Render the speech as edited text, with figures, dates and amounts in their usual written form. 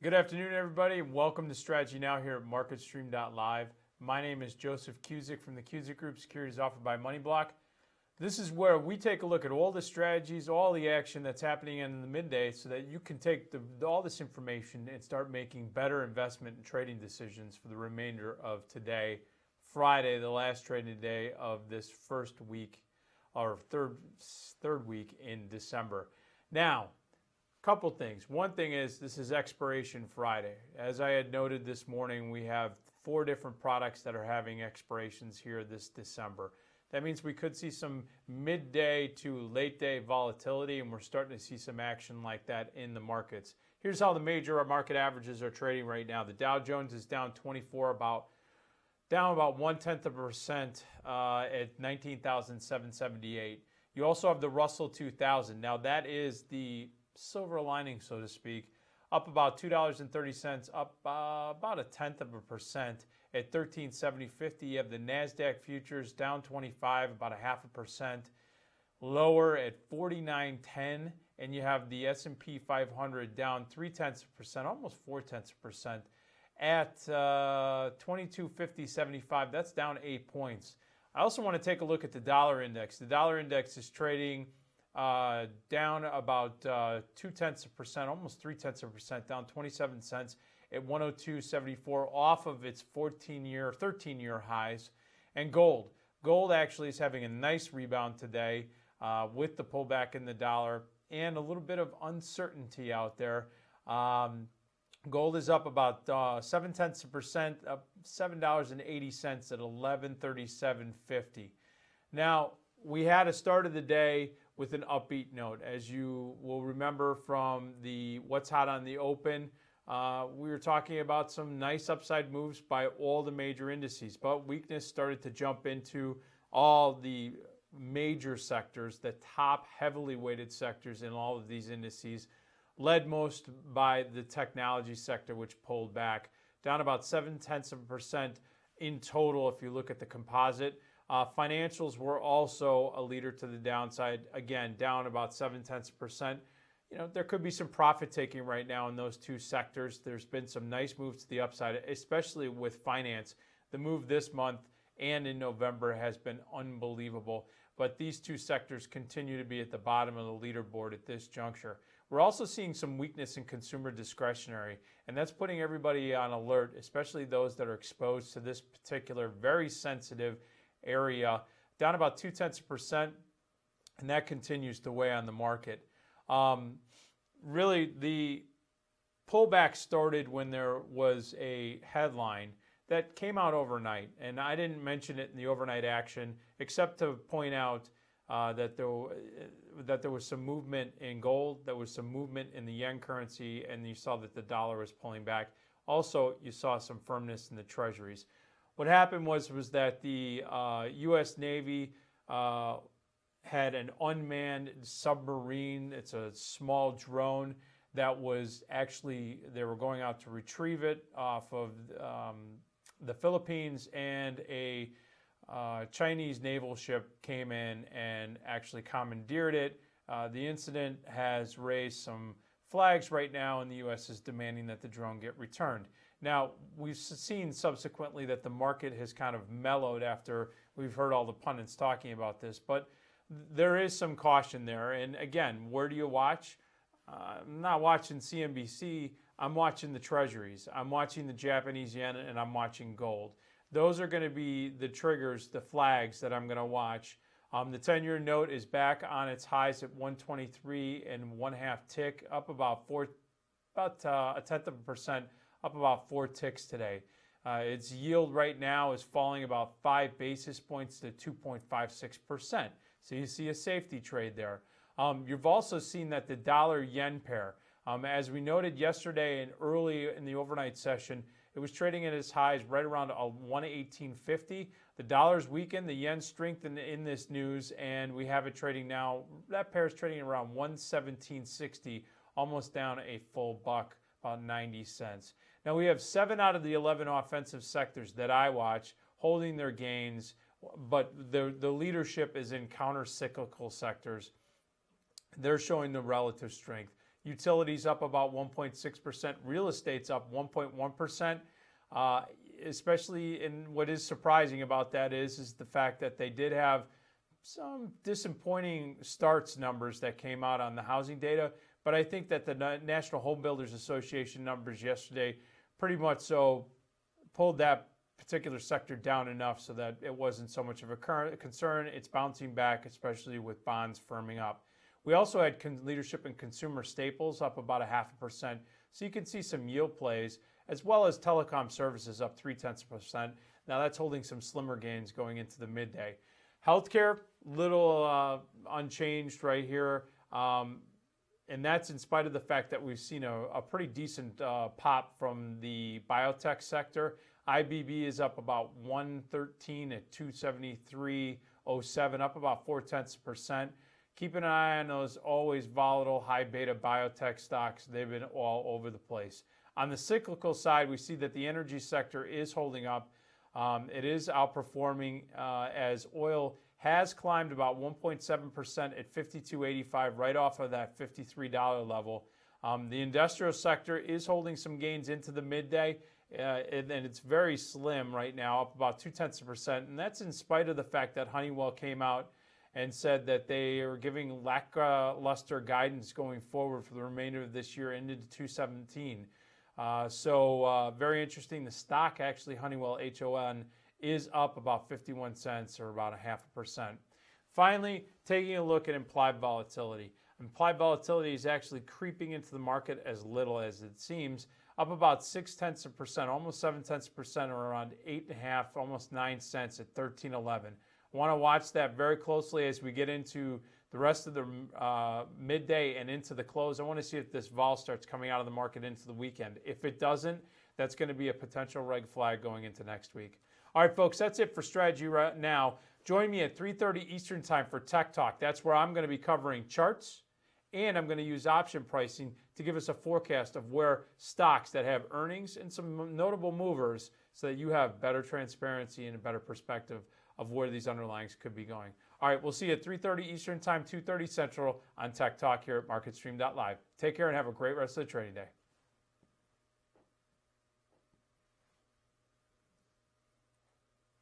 Good afternoon, everybody, and welcome to Strategy Now here at MarketStream.live. My name is Joseph Cusick from the Cusick Group, securities offered by MoneyBlock. This is where we take a look at all the strategies, all the action that's happening in the midday so that you can take all this information and start making better investment and trading decisions for the remainder of today, Friday, the last trading day of this first week or third week in December. Now, couple things. One thing is this is Expiration Friday. As I had noted this morning, we have 4 different products that are having expirations here this December. That means we could see some midday to late day volatility, and we're starting to see some action like that in the markets. Here's how the major market averages are trading right now. The Dow Jones is down 24, down about 0.1% at 19,778. You also have the Russell 2000. Now that is the silver lining, so to speak, up about $2.30, up about 0.1% at 1370.50. You have the NASDAQ futures down 25, about 0.5%, lower at 49.10, and you have the S&P 500 down 0.3%, almost 0.4% at 2250.75. That's down 8 points. I also want to take a look at the dollar index. The dollar index is trading down about 0.2%, almost 0.3%, down 27 cents at 102.74 off of its 13-year highs. And gold actually is having a nice rebound today with the pullback in the dollar and a little bit of uncertainty out there. Gold is up about 0.7%, up $7.80 at 1137.50. Now, we had a start of the day with an upbeat note. As you will remember from the What's Hot on the Open, we were talking about some nice upside moves by all the major indices, but weakness started to jump into all the major sectors, the top heavily weighted sectors in all of these indices, led most by the technology sector, which pulled back, down about 0.7% in total if you look at the composite. Financials were also a leader to the downside, again, down about 0.7%. You know, there could be some profit taking right now in those two sectors. There's been some nice moves to the upside, especially with finance. The move this month and in November has been unbelievable, but these two sectors continue to be at the bottom of the leaderboard at this juncture. We're also seeing some weakness in consumer discretionary, and that's putting everybody on alert, especially those that are exposed to this particular very sensitive area, down about 0.2%, and that continues to weigh on the market. Really, the pullback started when there was a headline that came out overnight, and I didn't mention it in the overnight action except to point out that there was some movement in gold, there was some movement in the yen currency, and you saw that the dollar was pulling back. Also, you saw some firmness in the treasuries. What happened was that the U.S. Navy had an unmanned submarine. It's a small drone that was actually, they were going out to retrieve it off of the Philippines, and a Chinese naval ship came in and actually commandeered it. The incident has raised some flags right now, and the U.S. is demanding that the drone get returned. Now, we've seen subsequently that the market has kind of mellowed after we've heard all the pundits talking about this, but there is some caution there. And again, where do you watch? I'm not watching CNBC. I'm watching the treasuries. I'm watching the Japanese yen, and I'm watching gold. Those are going to be the triggers, the flags that I'm going to watch. The 10-year note is back on its highs at 123 and 1/2 tick, up about 0.1%, up about 4 ticks today. Its yield right now is falling about 5 basis points to 2.56%. So you see a safety trade there. You've also seen that the dollar-yen pair, as we noted yesterday and early in the overnight session, it was trading at its highs right around 118.50. The dollar's weakened, the yen strengthened in this news, and we have it trading now. That pair is trading around 117.60, almost down a full buck, about 90 cents. Now we have 7 out of the 11 offensive sectors that I watch holding their gains, but the leadership is in counter-cyclical sectors. They're showing the relative strength. Utilities up about 1.6%. Real estate's up 1.1%. Especially in what is surprising about that is the fact that they did have some disappointing starts numbers that came out on the housing data. But I think that the National Home Builders Association numbers yesterday pretty much so pulled that particular sector down enough so that it wasn't so much of a concern. It's bouncing back, especially with bonds firming up. We also had leadership in consumer staples up about 0.5%. So you can see some yield plays, as well as telecom services up 0.3%. Now that's holding some slimmer gains going into the midday. Healthcare, little unchanged right here. And that's in spite of the fact that we've seen a pretty decent pop from the biotech sector. IBB is up about 113 at 273.07, up about 0.4%. Keep an eye on those always volatile, high beta biotech stocks. They've been all over the place. On the cyclical side, we see that the energy sector is holding up. It is outperforming as oil has climbed about 1.7% at 52.85, right off of that $53 level. The industrial sector is holding some gains into the midday, and it's very slim right now, up about 0.2%, and that's in spite of the fact that Honeywell came out and said that they are giving lackluster guidance going forward for the remainder of this year into 2017. So very interesting. The stock, actually, Honeywell, HON, is up about 51 cents or about 0.5%. Finally, taking a look at implied volatility. Implied volatility is actually creeping into the market as little as it seems, up about 0.6%, almost 0.7%, or around 8.5, almost 9 cents at 13.11. Want to watch that very closely as we get into the rest of the midday and into the close. I want to see if this vol starts coming out of the market into the weekend. If it doesn't, that's going to be a potential red flag going into next week. All right, folks, that's it for Strategy Right Now. Join me at 3:30 Eastern Time for Tech Talk. That's where I'm going to be covering charts, and I'm going to use option pricing to give us a forecast of where stocks that have earnings and some notable movers so that you have better transparency and a better perspective of where these underlyings could be going. All right, we'll see you at 3:30 Eastern Time, 2:30 Central on Tech Talk here at MarketStream.live. Take care and have a great rest of the trading day.